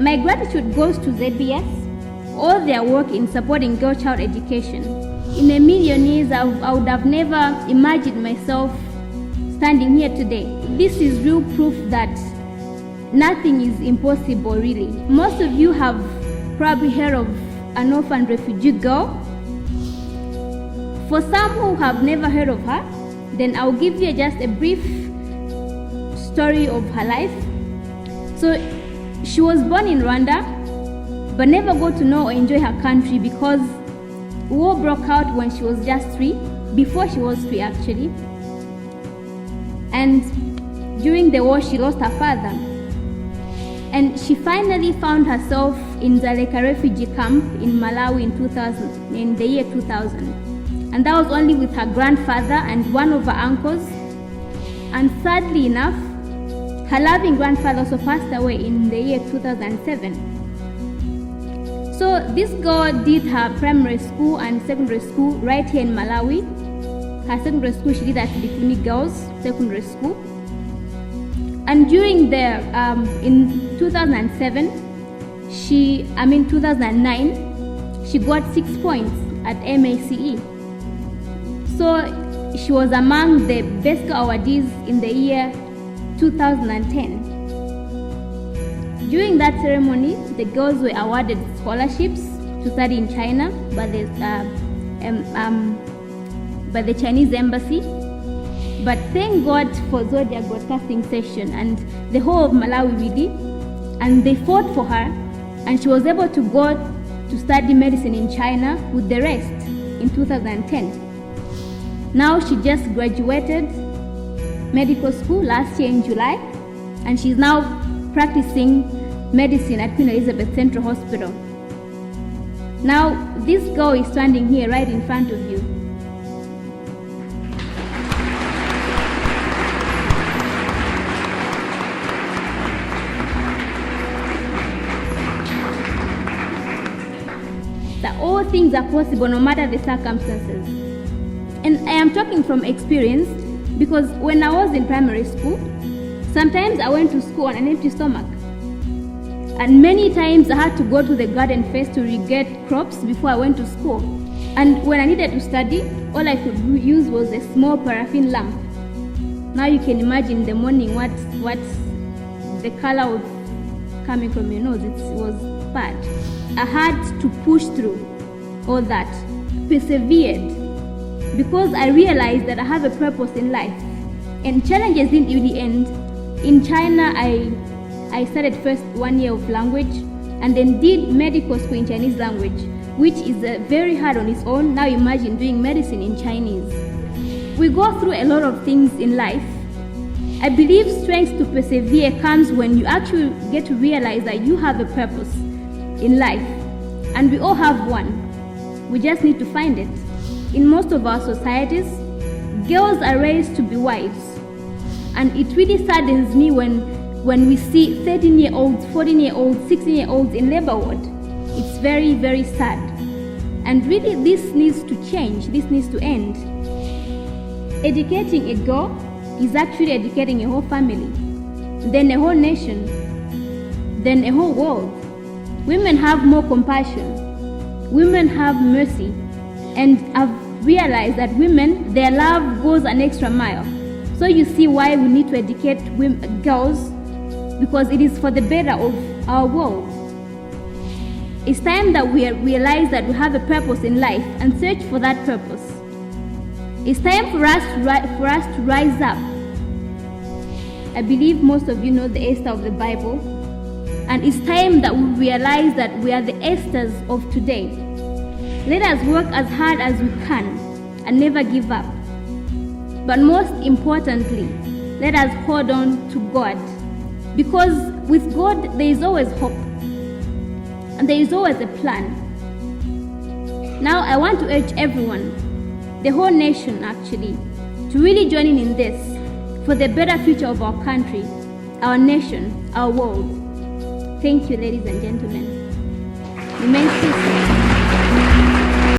My gratitude goes to ZBS for all their work in supporting girl child education. In a million years, I would have never imagined myself standing here today. This is real proof that nothing is impossible, really. Most of you have probably heard of an orphan refugee girl. For some who have never heard of her, then I'll give you just a brief story of her life. So she was born in Rwanda, but never got to know or enjoy her country because war broke out when she was just 3, before she was 3 actually. And during the war, she lost her father. And she finally found herself in Zodiak refugee camp in Malawi in the year 2000. And that was only with her grandfather and one of her uncles. And sadly enough, her loving grandfather also passed away in the year 2007. So this girl did her primary school and secondary school right here in Malawi. Her secondary school she did at Likuni Girls Secondary School. And during the in 2009, she got 6 points at MACE. So she was among the best girl awardees in the year 2010. During that ceremony, the girls were awarded scholarships to study in China by the Chinese embassy. But thank God for Zodiak broadcasting session and the whole of Malawi really, and they fought for her, and she was able to go to study medicine in China with the rest in 2010. Now she just graduated medical school last year in July, and she's now practicing medicine at Queen Elizabeth Central Hospital. Now this girl is standing here right in front of you. That all things are possible no matter the circumstances. And I am talking from experience because when I was in primary school, sometimes I went to school on an empty stomach. And many times I had to go to the garden first to irrigate crops before I went to school. And when I needed to study, all I could use was a small paraffin lamp. Now you can imagine in the morning what the color was coming from your nose. It was bad. I had to push through all that, persevered, because I realized that I have a purpose in life. And challenges didn't really end. In China, I started first 1 year of language and then did medical school in Chinese language, which is very hard on its own. Now imagine doing medicine in Chinese. We go through a lot of things in life. I believe strength to persevere comes when you actually get to realize that you have a purpose in life, and we all have one. We just need to find it. In most of our societies, girls are raised to be wives, and it really saddens me when we see 13-year-olds, 14-year-olds, 16-year-olds in labor ward. It's very, very sad. And really this needs to change, this needs to end. Educating a girl is actually educating a whole family, then a whole nation, then a whole world. Women have more compassion, women have mercy, and I've realized that women, their love goes an extra mile. So you see why we need to educate girls, because it is for the better of our world. It's time that we realize that we have a purpose in life and search for that purpose. It's time for us to rise up. I believe most of you know the Esther of the Bible, and it's time that we realize that we are the Esthers of today. Let us work as hard as we can and never give up. But most importantly, let us hold on to God, because with God there is always hope and there is always a plan. Now I want to urge everyone, the whole nation actually, to really join in this for the better future of our country, our nation, our world. Thank you, ladies and gentlemen. Remain peaceful.